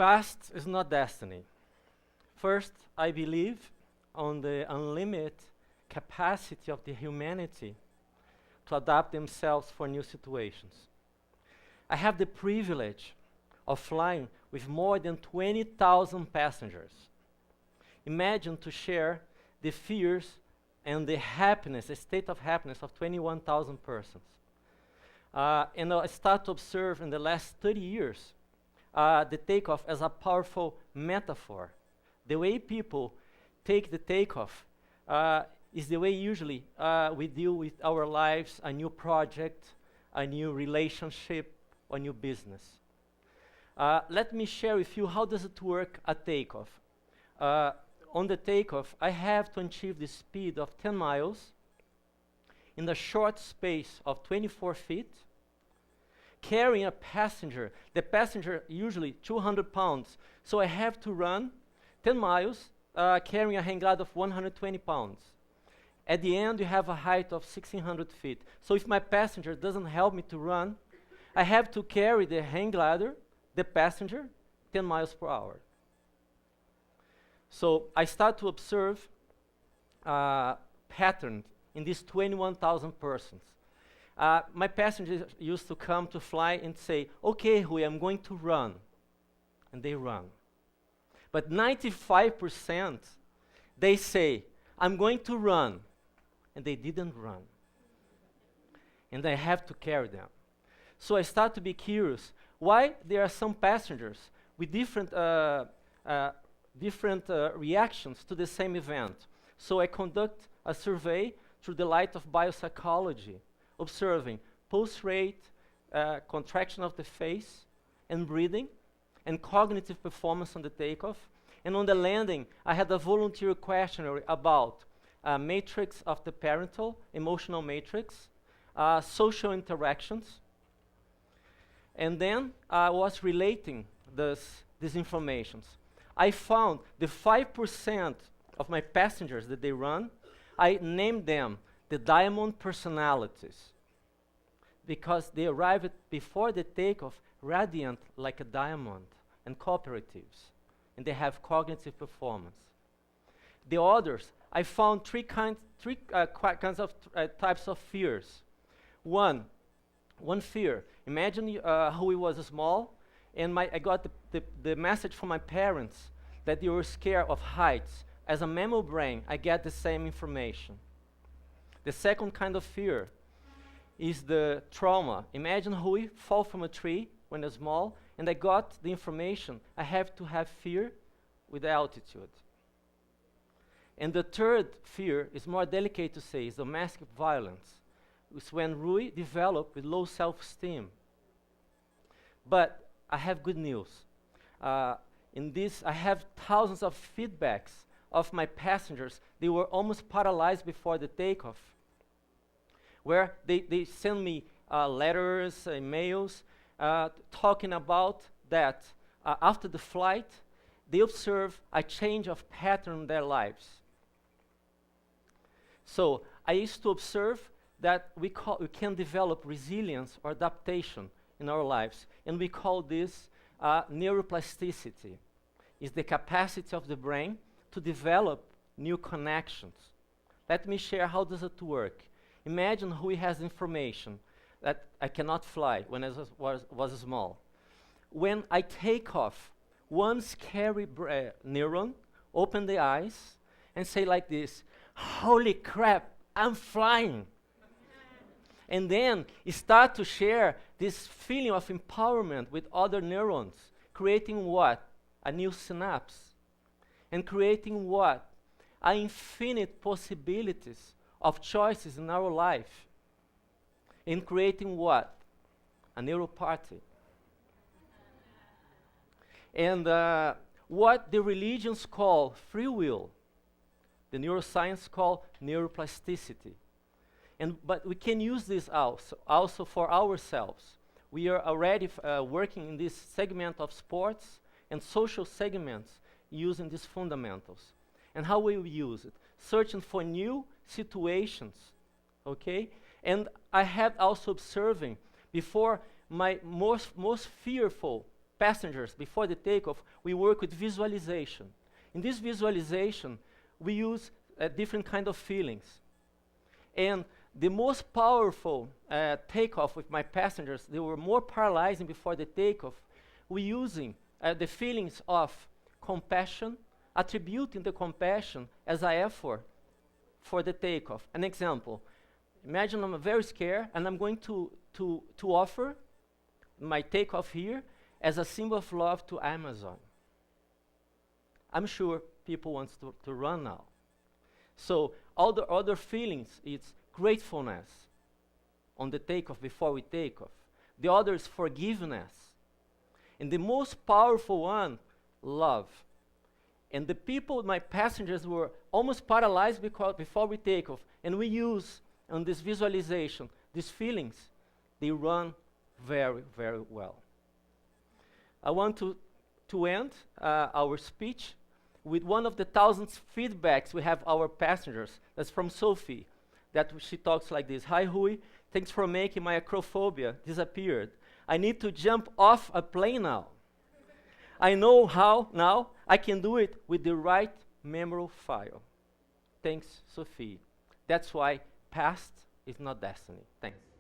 Past is not destiny. First, I believe on the unlimited capacity of the humanity to adapt themselves for new situations. I have the privilege of flying with more than 20,000 passengers. Imagine to share the fears and the happiness, the state of happiness of 21,000 persons. And I start to observe in the last 30 years the takeoff as a powerful metaphor. The way people take the takeoff is the way usually we deal with our lives, a new project, a new relationship, or new business. Let me share with you how does it work at takeoff. On the takeoff, I have to achieve the speed of 10 miles in the short space of 24 feet, carrying a passenger. The passenger usually 200 pounds, so I have to run 10 miles carrying a hang glide of 120 pounds. At the end, you have a height of 1,600 feet. So if my passenger doesn't help me to run, I have to carry the hang glider, the passenger, 10 miles per hour. So I start to observe patterns in these 21,000 persons. My passengers used to come to fly and say, okay, Rui, I'm going to run. And they run. But 95%, they say, I'm going to run. And they didn't run. And I have to carry them. So I start to be curious why there are some passengers with different reactions to the same event. So I conduct a survey through the light of biopsychology, observing pulse rate, contraction of the face, and breathing, and cognitive performance on the takeoff. And on the landing, I had a volunteer questionnaire about matrix of the parental, emotional matrix, social interactions. And then I was relating these informations. I found the 5% of my passengers that they run, I named them the diamond personalities because they arrived before the takeoff radiant like a diamond and cooperatives, and they have cognitive performance. The others, I found three kinds of types of fears. One fear. Imagine who was small, and I got the message from my parents that they were scared of heights. As a mammal brain, I get the same information. The second kind of fear is the trauma. Imagine Rui fall from a tree when they're small, and I got the information. I have to have fear with altitude. And the third fear is more delicate to say, is domestic violence. It's when Rui developed with low self-esteem. But I have good news. In this, I have thousands of feedbacks of my passengers. They were almost paralyzed before the takeoff, where they send me letters, emails, talking about that after the flight, they observe a change of pattern in their lives. So I used to observe that we can develop resilience or adaptation in our lives, and we call this neuroplasticity. It's the capacity of the brain to develop new connections. Let me share how does it work. Imagine who has information that I cannot fly when I was small. When I take off, one scary neuron open the eyes and say like this, holy crap, I'm flying. And then you start to share this feeling of empowerment with other neurons, creating what? A new synapse. And creating what? Infinite possibilities of choices in our life. And creating what? A neural party. And what the religions call free will, the neuroscience call neuroplasticity. But we can use this also for ourselves. We are already working in this segment of sports and social segments using these fundamentals. And how will we use it? Searching for new situations, okay? And I had also observing before my most fearful passengers before the takeoff, we work with visualization. In this visualization, we use different kind of feelings. And the most powerful takeoff with my passengers, they were more paralyzing before the takeoff. We using the feelings of compassion, attributing the compassion as an effort for the takeoff. An example, imagine I'm very scared and I'm going to offer my takeoff here as a symbol of love to Amazon. I'm sure people want to run now. So all the other feelings, it's gratefulness on the takeoff before we take off. The other is forgiveness. And the most powerful one, love. And the people, my passengers, were almost paralyzed before we take off. And we use, on this visualization, these feelings, they run very, very well. I want to end our speech with one of the thousands feedbacks we have our passengers. That's from Sophie, that she talks like this. Hi, Rui. Thanks for making my acrophobia disappeared. I need to jump off a plane now. I know how now. I can do it with the right memory file. Thanks, Sophie. That's why past is not destiny. Thanks.